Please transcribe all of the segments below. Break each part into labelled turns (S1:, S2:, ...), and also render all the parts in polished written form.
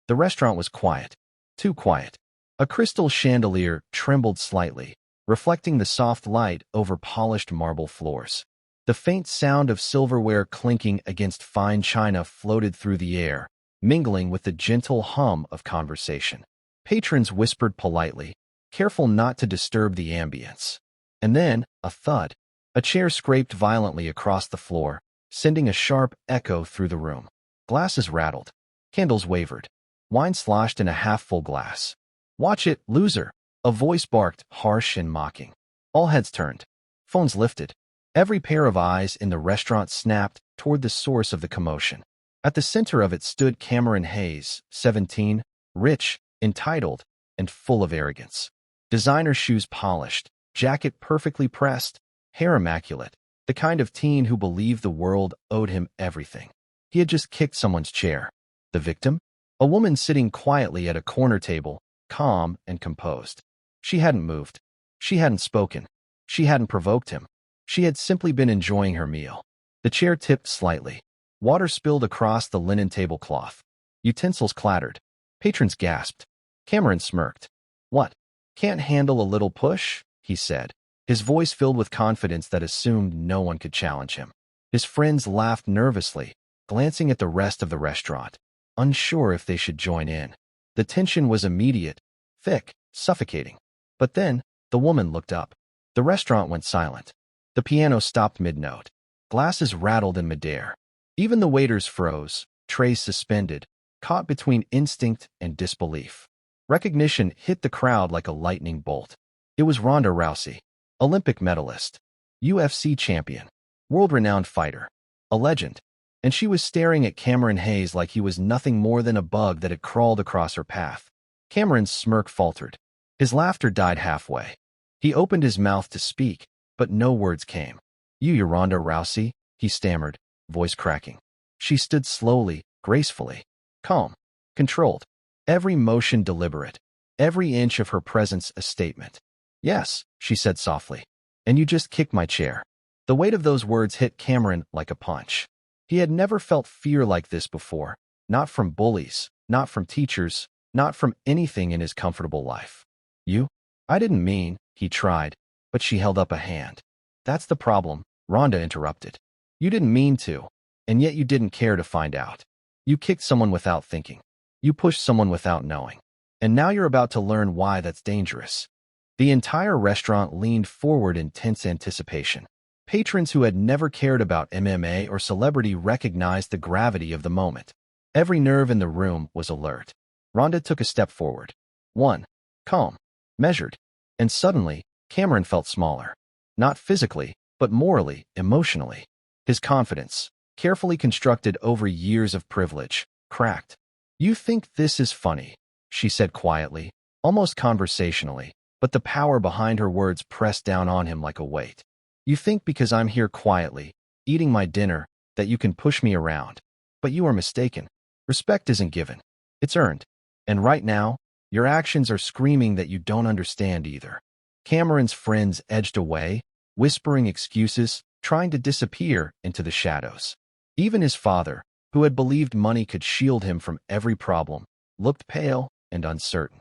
S1: The restaurant was quiet. Too quiet. A crystal chandelier trembled slightly, reflecting the soft light over polished marble floors. The faint sound of silverware clinking against fine china floated through the air, mingling with the gentle hum of conversation. Patrons whispered politely, careful not to disturb the ambience. And then, a thud. A chair scraped violently across the floor, sending a sharp echo through the room. Glasses rattled. Candles wavered. Wine sloshed in a half-full glass. "Watch it, loser!" A voice barked, harsh and mocking. All heads turned. Phones lifted. Every pair of eyes in the restaurant snapped toward the source of the commotion. At the center of it stood Cameron Hayes, 17, rich, entitled, and full of arrogance. Designer shoes polished, jacket perfectly pressed, hair immaculate, the kind of teen who believed the world owed him everything. He had just kicked someone's chair. The victim? A woman sitting quietly at a corner table, calm and composed. She hadn't moved. She hadn't spoken. She hadn't provoked him. She had simply been enjoying her meal. The chair tipped slightly. Water spilled across the linen tablecloth. Utensils clattered. Patrons gasped. Cameron smirked. "What? Can't handle a little push?" he said, his voice filled with confidence that assumed no one could challenge him. His friends laughed nervously, glancing at the rest of the restaurant, unsure if they should join in. The tension was immediate, thick, suffocating. But then, the woman looked up. The restaurant went silent. The piano stopped mid-note. Glasses rattled in midair. Even the waiters froze, trays suspended, caught between instinct and disbelief. Recognition hit the crowd like a lightning bolt. It was Ronda Rousey, Olympic medalist, UFC champion, world-renowned fighter, a legend. And she was staring at Cameron Hayes like he was nothing more than a bug that had crawled across her path. Cameron's smirk faltered. His laughter died halfway. He opened his mouth to speak, but no words came. "You're Ronda Rousey," he stammered, voice cracking. She stood slowly, gracefully, calm, controlled, every motion deliberate, every inch of her presence a statement. "Yes," she said softly, "and you just kicked my chair." The weight of those words hit Cameron like a punch. He had never felt fear like this before, not from bullies, not from teachers, not from anything in his comfortable life. "You? I didn't mean," he tried, but she held up a hand. "That's the problem," Rhonda interrupted. "You didn't mean to, and yet you didn't care to find out. You kicked someone without thinking. You pushed someone without knowing. And now you're about to learn why that's dangerous." The entire restaurant leaned forward in tense anticipation. Patrons who had never cared about MMA or celebrity recognized the gravity of the moment. Every nerve in the room was alert. Rhonda took a step forward. One. Calm. Measured. And suddenly, Cameron felt smaller. Not physically, but morally, emotionally. His confidence, carefully constructed over years of privilege, cracked. "You think this is funny," she said quietly, almost conversationally, but the power behind her words pressed down on him like a weight. "You think because I'm here quietly, eating my dinner, that you can push me around. But you are mistaken. Respect isn't given. It's earned. And right now, your actions are screaming that you don't understand either." Cameron's friends edged away, whispering excuses, trying to disappear into the shadows. Even his father, who had believed money could shield him from every problem, looked pale and uncertain.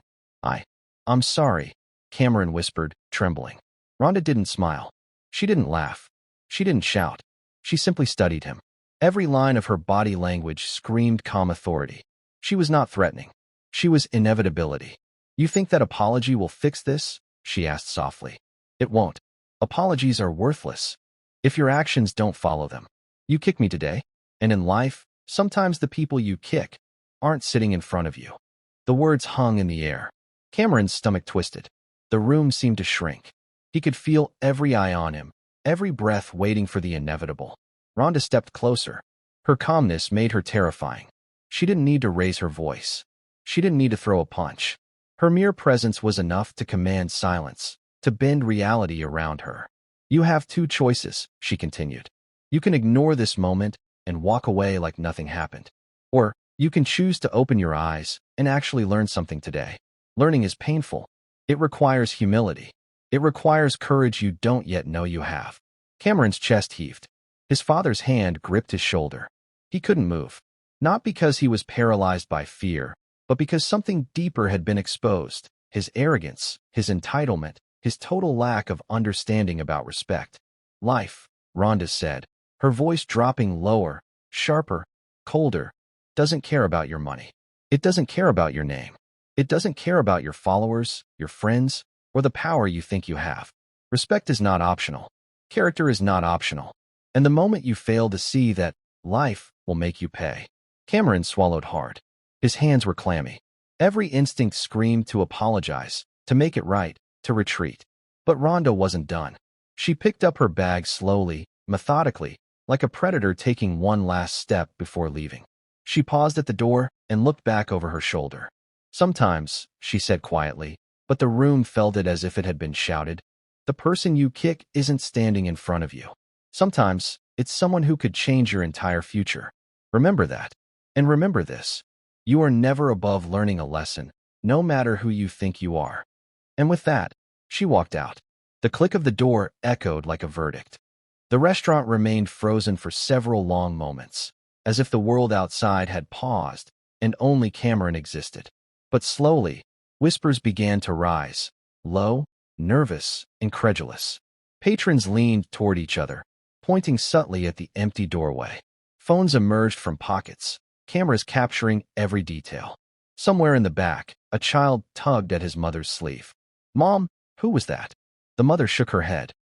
S1: I'm sorry," Cameron whispered, trembling. Rhonda didn't smile. She didn't laugh. She didn't shout. She simply studied him. Every line of her body language screamed calm authority. She was not threatening. She was inevitability. "You think that apology will fix this?" she asked softly. "It won't. Apologies are worthless if your actions don't follow them. You kick me today, and in life, sometimes the people you kick aren't sitting in front of you." The words hung in the air. Cameron's stomach twisted. The room seemed to shrink. He could feel every eye on him, every breath waiting for the inevitable. Rhonda stepped closer. Her calmness made her terrifying. She didn't need to raise her voice. She didn't need to throw a punch. Her mere presence was enough to command silence, to bend reality around her. "You have two choices," she continued. "You can ignore this moment and walk away like nothing happened. Or you can choose to open your eyes and actually learn something today. Learning is painful. It requires humility. It requires courage you don't yet know you have." Cameron's chest heaved. His father's hand gripped his shoulder. He couldn't move. Not because he was paralyzed by fear, but because something deeper had been exposed: his arrogance, his entitlement, his total lack of understanding about respect. Life, Rhonda said, her voice dropping lower, sharper, colder, doesn't care about your money. It doesn't care about your name. It doesn't care about your followers, your friends, or the power you think you have. Respect is not optional. Character is not optional. And the moment you fail to see that, life will make you pay. Cameron swallowed hard. His hands were clammy. Every instinct screamed to apologize, to make it right, to retreat. But Rhonda wasn't done. She picked up her bag slowly, methodically, like a predator taking one last step before leaving. She paused at the door and looked back over her shoulder. Sometimes, she said quietly, but the room felt it as if it had been shouted, the person you kick isn't standing in front of you. Sometimes, it's someone who could change your entire future. Remember that. And remember this. You are never above learning a lesson, no matter who you think you are. And with that, she walked out. The click of the door echoed like a verdict. The restaurant remained frozen for several long moments, as if the world outside had paused and only Cameron existed. But slowly, whispers began to rise, low, nervous, incredulous. Patrons leaned toward each other, pointing subtly at the empty doorway. Phones emerged from pockets, cameras capturing every detail. Somewhere in the back, a child tugged at his mother's sleeve. "Mom, who was that?" The mother shook her head.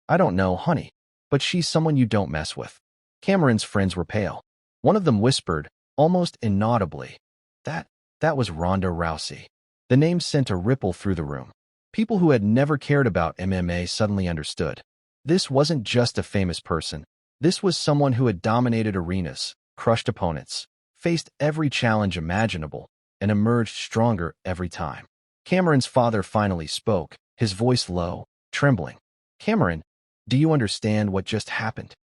S1: I don't know, honey, but she's someone you don't mess with." Cameron's friends were pale. One of them whispered, almost inaudibly, That was Ronda Rousey." The name sent a ripple through the room. People who had never cared about MMA suddenly understood. This wasn't just a famous person. This was someone who had dominated arenas, crushed opponents, faced every challenge imaginable, and emerged stronger every time. Cameron's father finally spoke, his voice low, trembling. "Cameron, do you understand what just happened?"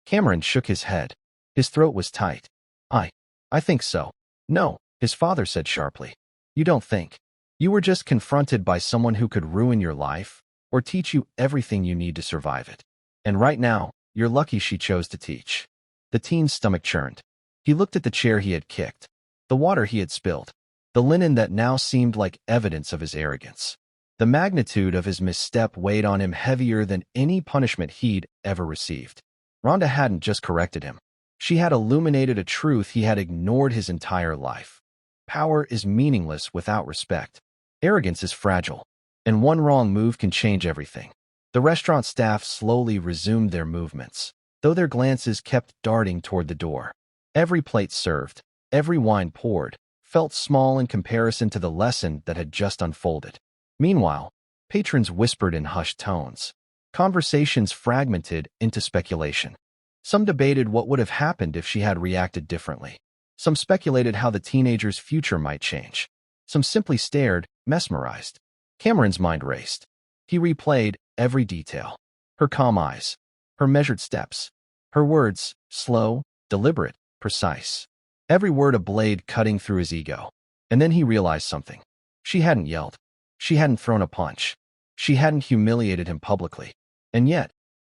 S1: Cameron shook his head. His throat was tight. I think so." "No," his father said sharply. "You don't think. You were just confronted by someone who could ruin your life or teach you everything you need to survive it. And right now, you're lucky she chose to teach." The teen's stomach churned. He looked at the chair he had kicked, the water he had spilled, the linen that now seemed like evidence of his arrogance. The magnitude of his misstep weighed on him heavier than any punishment he'd ever received. Rhonda hadn't just corrected him. She had illuminated a truth he had ignored his entire life. Power is meaningless without respect. Arrogance is fragile, and one wrong move can change everything. The restaurant staff slowly resumed their movements, though their glances kept darting toward the door. Every plate served, every wine poured, felt small in comparison to the lesson that had just unfolded. Meanwhile, patrons whispered in hushed tones. Conversations fragmented into speculation. Some debated what would have happened if she had reacted differently. Some speculated how the teenager's future might change. Some simply stared, mesmerized. Cameron's mind raced. He replayed every detail. Her calm eyes, her measured steps, her words, slow, deliberate, precise. Every word a blade cutting through his ego. And then he realized something. She hadn't yelled. She hadn't thrown a punch. She hadn't humiliated him publicly. And yet,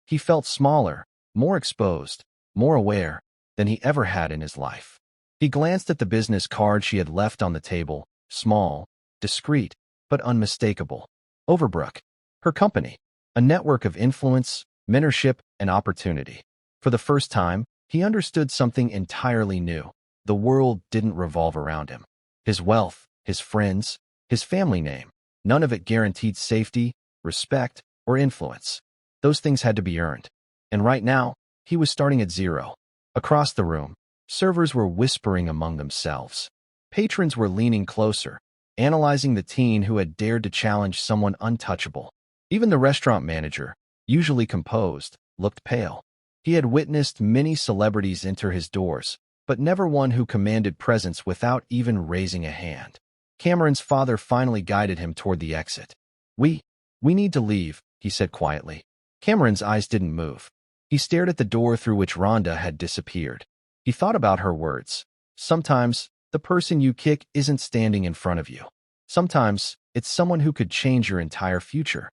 S1: he felt smaller, more exposed, more aware than he ever had in his life. He glanced at the business card she had left on the table, small, discreet, but unmistakable. Overbrook. Her company. A network of influence, mentorship, and opportunity. For the first time, he understood something entirely new. The world didn't revolve around him. His wealth, his friends, his family name. None of it guaranteed safety, respect, or influence. Those things had to be earned. And right now, he was starting at zero. Across the room, servers were whispering among themselves. Patrons were leaning closer, analyzing the teen who had dared to challenge someone untouchable. Even the restaurant manager, usually composed, looked pale. He had witnessed many celebrities enter his doors, but never one who commanded presence without even raising a hand. Cameron's father finally guided him toward the exit. We need to leave," he said quietly. Cameron's eyes didn't move. He stared at the door through which Rhonda had disappeared. He thought about her words. Sometimes, the person you kick isn't standing in front of you. Sometimes, it's someone who could change your entire future.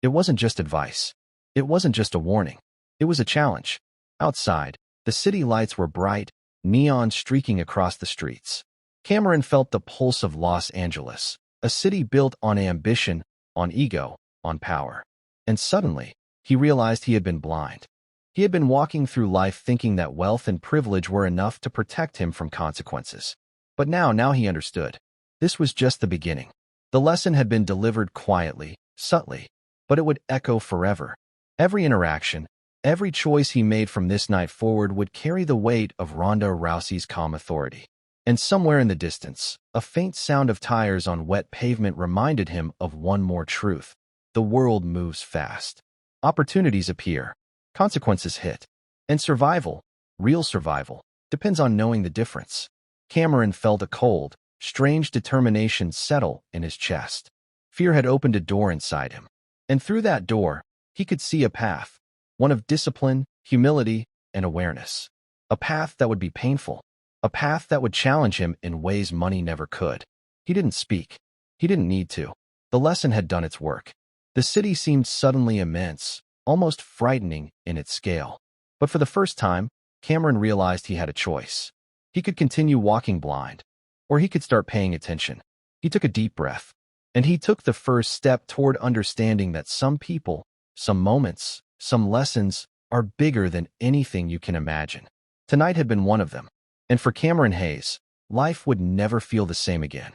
S1: It wasn't just advice. It wasn't just a warning. It was a challenge. Outside, the city lights were bright, neon streaking across the streets. Cameron felt the pulse of Los Angeles, a city built on ambition, on ego, on power. And suddenly, he realized he had been blind. He had been walking through life thinking that wealth and privilege were enough to protect him from consequences. But now he understood. This was just the beginning. The lesson had been delivered quietly, subtly, but it would echo forever. Every interaction, every choice he made from this night forward would carry the weight of Ronda Rousey's calm authority. And somewhere in the distance, a faint sound of tires on wet pavement reminded him of one more truth. The world moves fast. Opportunities appear. Consequences hit. And survival, real survival, depends on knowing the difference. Cameron felt a cold, strange determination settle in his chest. Fear had opened a door inside him. And through that door, he could see a path, one of discipline, humility, and awareness. A path that would be painful. A path that would challenge him in ways money never could. He didn't speak. He didn't need to. The lesson had done its work. The city seemed suddenly immense, almost frightening in its scale. But for the first time, Cameron realized he had a choice. He could continue walking blind, or he could start paying attention. He took a deep breath, and he took the first step toward understanding that some people, some moments, some lessons are bigger than anything you can imagine. Tonight had been one of them. And for Cameron Hayes, life would never feel the same again.